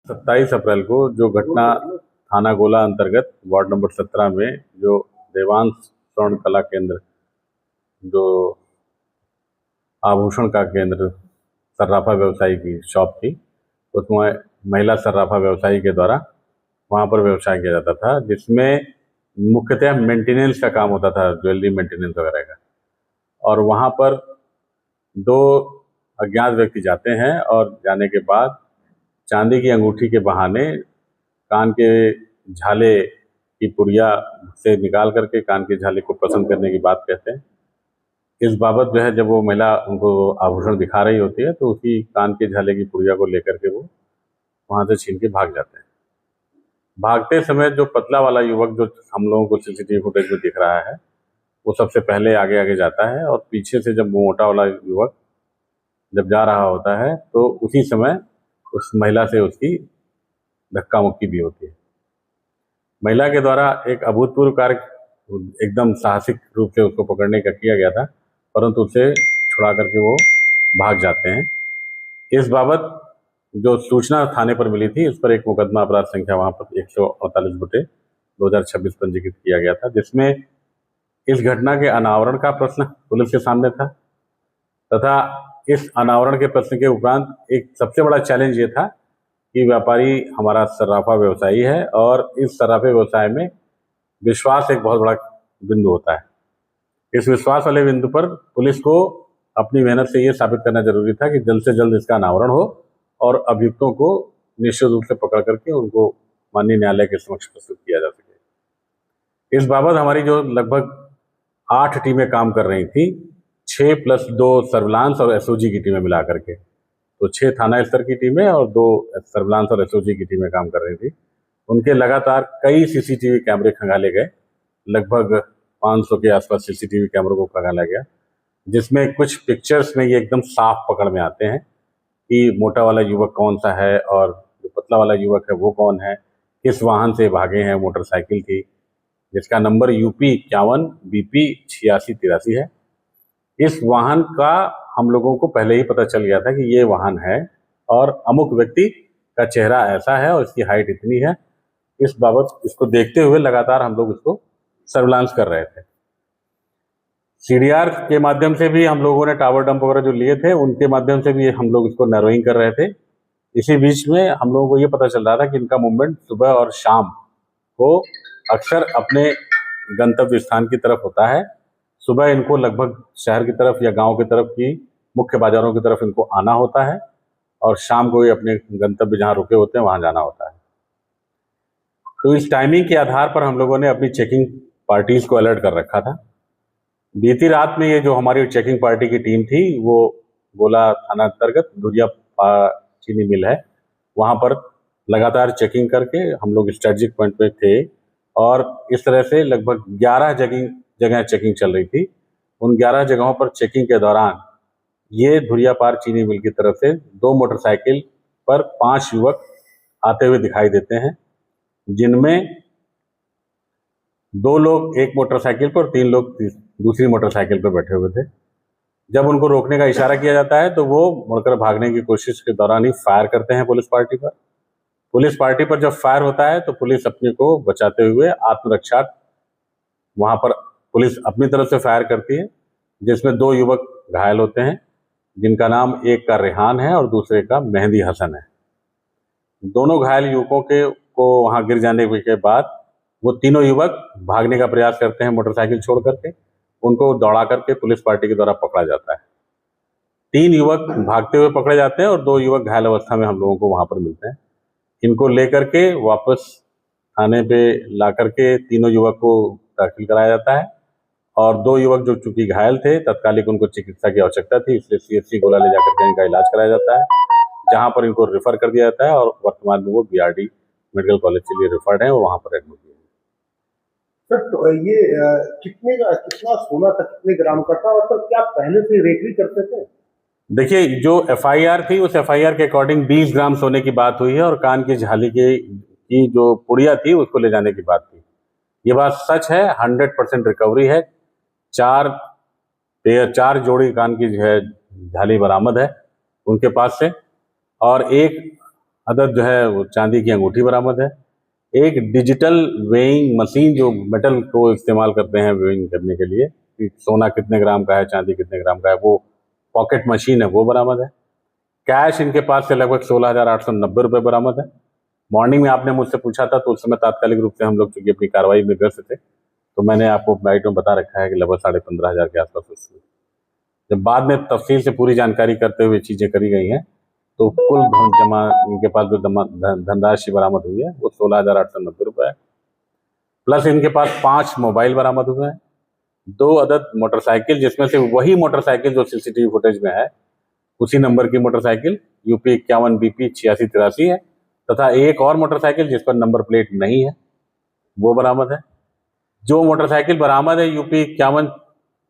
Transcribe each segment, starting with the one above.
27 अप्रैल को जो घटना थाना गोला अंतर्गत वार्ड नंबर 17 में जो देवांश स्वर्ण कला केंद्र, जो आभूषण का केंद्र सर्राफा व्यवसायी की शॉप थी, उसमें महिला सर्राफा व्यवसायी के द्वारा वहाँ पर व्यवसाय किया जाता था, जिसमें मुख्यतः मेंटेनेंस का काम होता था, ज्वेलरी मेंटेनेंस वगैरह का। और वहाँ पर दो अज्ञात व्यक्ति जाते हैं और जाने के बाद चांदी की अंगूठी के बहाने कान के झाले की पुड़िया से निकाल करके कान के झाले को पसंद करने की बात कहते हैं। इस बाबत जो है, जब वो महिला उनको आभूषण दिखा रही होती है तो उसी कान के झाले की पुड़िया को लेकर के वो वहाँ से छीन के भाग जाते हैं। भागते समय जो पतला वाला युवक, जो हम लोगों को सीसीटीवी फुटेज में दिख रहा है, वो सबसे पहले आगे आगे जाता है और पीछे से जब वो मोटा वाला युवक जब जा रहा होता है तो उसी समय उस महिला से उसकी धक्का मुक्की भी होती है। महिला के द्वारा एक अभूतपूर्व कार्य एकदम साहसिक रूप से उसको पकड़ने का किया गया था, परंतु उसे छुड़ा करके वो भाग जाते हैं। इस बाबत जो सूचना थाने पर मिली थी, उस पर एक मुकदमा अपराध संख्या वहाँ पर 148/2026 पंजीकृत किया गया था, जिसमें इस घटना के अनावरण का प्रश्न पुलिस के सामने था तथा इस अनावरण के प्रश्न के उपरांत एक सबसे बड़ा चैलेंज ये था कि व्यापारी हमारा सर्राफा व्यवसायी है और इस सर्राफे व्यवसाय में विश्वास एक बहुत बड़ा बिंदु होता है। इस विश्वास वाले बिंदु पर पुलिस को अपनी मेहनत से ये साबित करना जरूरी था कि जल्द से जल्द इसका अनावरण हो और अभियुक्तों को निश्चित रूप से पकड़ करके उनको माननीय न्यायालय के समक्ष प्रस्तुत किया जा सके। इस बाबत हमारी जो लगभग 8 टीमें काम कर रही थी, 6+2 सर्विलांस और एसओजी की टीमें मिला करके, तो 6 थाना स्तर की टीमें और 2 सर्विलांस और एसओजी की टीमें काम कर रही थी। उनके लगातार कई सीसीटीवी कैमरे खंगाले गए, लगभग 500 के आसपास सीसीटीवी कैमरों को खंगाला गया, जिसमें कुछ पिक्चर्स में ये एकदम साफ पकड़ में आते हैं कि मोटा वाला युवक कौन सा है और जो पतला वाला युवक है वो कौन है, किस वाहन से भागे हैं। मोटरसाइकिल थी जिसका नंबर UP 51 BP 8683 है। इस वाहन का हम लोगों को पहले ही पता चल गया था कि ये वाहन है और अमुक व्यक्ति का चेहरा ऐसा है और इसकी हाइट इतनी है। इस बाबत इसको देखते हुए लगातार हम लोग इसको सर्विलांस कर रहे थे। CDR के माध्यम से भी हम लोगों ने टावर डंप वगैरह जो लिए थे, उनके माध्यम से भी हम लोग इसको नैरोइंग कर रहे थे। इसी बीच में हम लोगों को ये पता चल रहा था कि इनका मूवमेंट सुबह और शाम को अक्सर अपने गंतव्य स्थान की तरफ होता है। सुबह इनको लगभग शहर की तरफ या गांव की तरफ की मुख्य बाजारों की तरफ इनको आना होता है और शाम को ही अपने गंतव्य जहां रुके होते हैं वहां जाना होता है। तो इस टाइमिंग के आधार पर हम लोगों ने अपनी चेकिंग पार्टीज को अलर्ट कर रखा था। बीती रात में ये जो हमारी चेकिंग पार्टी की टीम थी, वो गोला थाना अंतर्गत धुरिया चीनी मिल है, वहां पर लगातार चेकिंग करके हम लोग स्ट्रेटेजिक पॉइंट पे थे और इस तरह से लगभग 11 जगह चेकिंग चल रही थी। उन 11 जगहों पर चेकिंग के दौरान ये धुरियापार चीनी मिल की तरफ से 2 मोटरसाइकिल पर 5 युवक आते हुए दिखाई देते हैं, जिनमें 2 लोग एक मोटरसाइकिल पर और 3 लोग दूसरी मोटरसाइकिल पर बैठे हुए थे। जब उनको रोकने का इशारा किया जाता है तो वो मुड़कर भागने की कोशिश के दौरान ही फायर करते हैं पुलिस पार्टी पर। पुलिस पार्टी पर जब फायर होता है तो पुलिस अपने को बचाते हुए आत्मरक्षा, वहां पर पुलिस अपनी तरफ से फायर करती है, जिसमें 2 युवक घायल होते हैं, जिनका नाम एक का रेहान है और दूसरे का मेहंदी हसन है। दोनों घायल युवकों को वहां गिर जाने के बाद वो तीनों युवक भागने का प्रयास करते हैं मोटरसाइकिल छोड़ करके। उनको दौड़ा करके पुलिस पार्टी के द्वारा पकड़ा जाता है। 3 युवक भागते हुए पकड़े जाते हैं और 2 युवक घायल अवस्था में हम लोगों को वहां पर मिलते हैं। इनको लेकर के वापस थाने पे ला करके तीनों युवक को दाखिल कराया जाता है और 2 युवक जो चूंकि घायल थे, तत्कालिक उनको चिकित्सा की आवश्यकता थी, इसलिए CHC गोला ले जाकर के इनका इलाज कराया जाता है, जहां पर इनको रेफर कर दिया जाता है और वर्तमान में वो BRD मेडिकल कॉलेज के लिए रेफर्ड है और वहां पर एडमिट है। सर, तो ये कितना सोना था, कितने ग्राम का था और सर क्या पहले से रेकरी करते थे? देखिए, जो FIR थी उस FIR के अकॉर्डिंग 20 ग्राम सोने की बात हुई है और कान की झाली की जो पुड़िया थी उसको ले जाने की बात थी। ये बात सच है, 100% रिकवरी है। 4 जोड़ी कान की जो है झाली बरामद है उनके पास से और एक अदद जो है वो चांदी की अंगूठी बरामद है। एक डिजिटल वेइंग मशीन जो मेटल को इस्तेमाल करते हैं वेइंग करने के लिए कि सोना कितने ग्राम का है, चांदी कितने ग्राम का है, वो पॉकेट मशीन है, वो बरामद है। कैश इनके पास से लगभग 16,890 रुपये बरामद है। मॉर्निंग में आपने मुझसे पूछा था तो उस समय तात्कालिक रूप से हम लोग चूंकि अपनी कार्रवाई में व्यस्त थे तो मैंने आपको बाइट में बता रखा है कि लगभग 15,500 के आसपास। जब बाद में तफसील से पूरी जानकारी करते हुए चीजें करी गई हैं तो कुल जमा इनके पास जो धनराशि बरामद हुई है वो 16,890 रुपये है। प्लस इनके पास 5 मोबाइल बरामद हुए हैं, 2 अदद मोटरसाइकिल, जिसमें से वही मोटरसाइकिल जो सीसीटीवी फुटेज में है उसी नंबर की मोटरसाइकिल यूपी 51 BP 8683 है, तथा एक और मोटरसाइकिल जिस पर नंबर प्लेट नहीं है वो बरामद है। जो मोटरसाइकिल बरामद है यूपी 51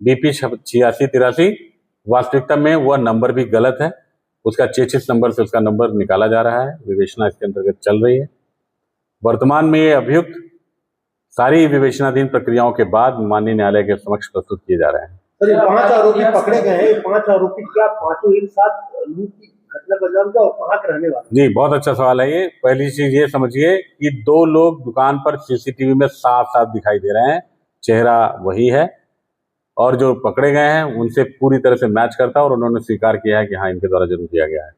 BP 8683, वास्तविकता में वह नंबर भी गलत है। उसका चेचिस नंबर से उसका नंबर निकाला जा रहा है, विवेचना इसके अंतर्गत चल रही है। वर्तमान में ये अभियुक्त सारी विवेचनाधीन प्रक्रियाओं के बाद माननीय न्यायालय के समक्ष प्रस्तुत किए जा रहे हैं। सर, ये 5 आरोपी पकड़े गए हैं, 5 आरोपी क्या पांचों एक साथ लूट की घटना को अंजाम दिया और कहाँ के रहने वाले? जी, बहुत अच्छा सवाल है ये। पहली चीज ये समझिए कि 2 लोग दुकान पर सीसीटीवी में साफ साफ दिखाई दे रहे हैं, चेहरा वही है, और जो पकड़े गए हैं उनसे पूरी तरह से मैच करता है और उन्होंने स्वीकार किया है कि हाँ इनके द्वारा जरूर किया गया है।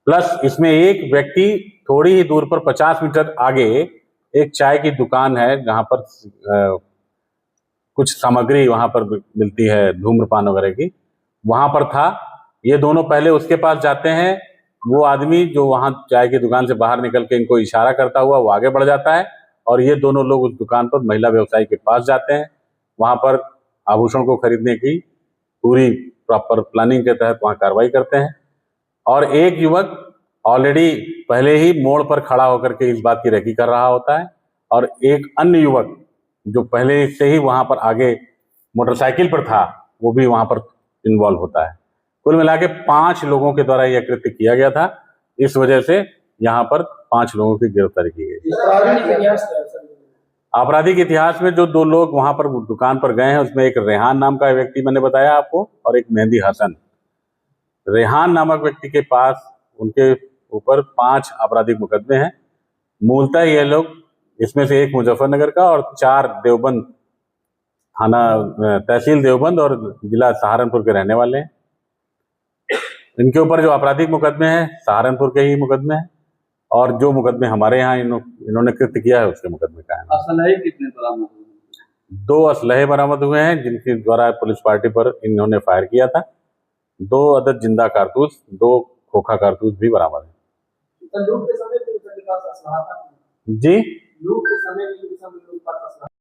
प्लस इसमें एक व्यक्ति थोड़ी ही दूर पर 50 मीटर आगे एक चाय की दुकान है जहां पर कुछ सामग्री वहां पर मिलती है धूम्रपान वगैरह की, वहां पर था। ये दोनों पहले उसके पास जाते हैं, वो आदमी जो वहां चाय की दुकान से बाहर निकल के इनको इशारा करता हुआ वो आगे बढ़ जाता है और ये दोनों लोग उस दुकान पर महिला व्यवसायी के पास जाते हैं। वहां पर आभूषण को खरीदने की पूरी प्रॉपर प्लानिंग के तहत वहां कार्रवाई करते हैं और एक युवक ऑलरेडी पहले ही मोड़ पर खड़ा होकर के इस बात की रेकी कर रहा होता है और एक अन्य युवक जो पहले से ही वहां पर आगे मोटरसाइकिल पर था वो भी वहां पर इन्वॉल्व होता है। कुल मिला के 5 लोगों के द्वारा यह कृत्य किया गया था। इस वजह से यहाँ पर 5 लोगों की गिरफ्तारी की गई। आपराधिक इतिहास में जो 2 लोग वहां पर दुकान पर गए हैं उसमें एक रेहान नाम का व्यक्ति मैंने बताया आपको और एक मेहंदी हसन। रेहान नामक व्यक्ति के पास उनके ऊपर 5 आपराधिक मुकदमे हैं। मूलतः ये लोग, इसमें से एक मुजफ्फरनगर का और 4 देवबंद थाना तहसील देवबंद और जिला सहारनपुर के रहने वाले हैं। इनके ऊपर जो आपराधिक मुकदमे हैं सहारनपुर के ही मुकदमे हैं और जो मुकदमे हमारे यहाँ इन्होंने कृत्य किया है उसके मुकदमे का है। असलहे कितने बरामद हुए? 2 असलहे बरामद हुए हैं जिनके द्वारा पुलिस पार्टी पर इन्होंने फायर किया था। 2 अदद जिंदा कारतूस, 2 खोखा कारतूस भी बरामद है। लूट के समय भी उनके पास असलहा था? जी, लूट के समय भी उनके पास असलहा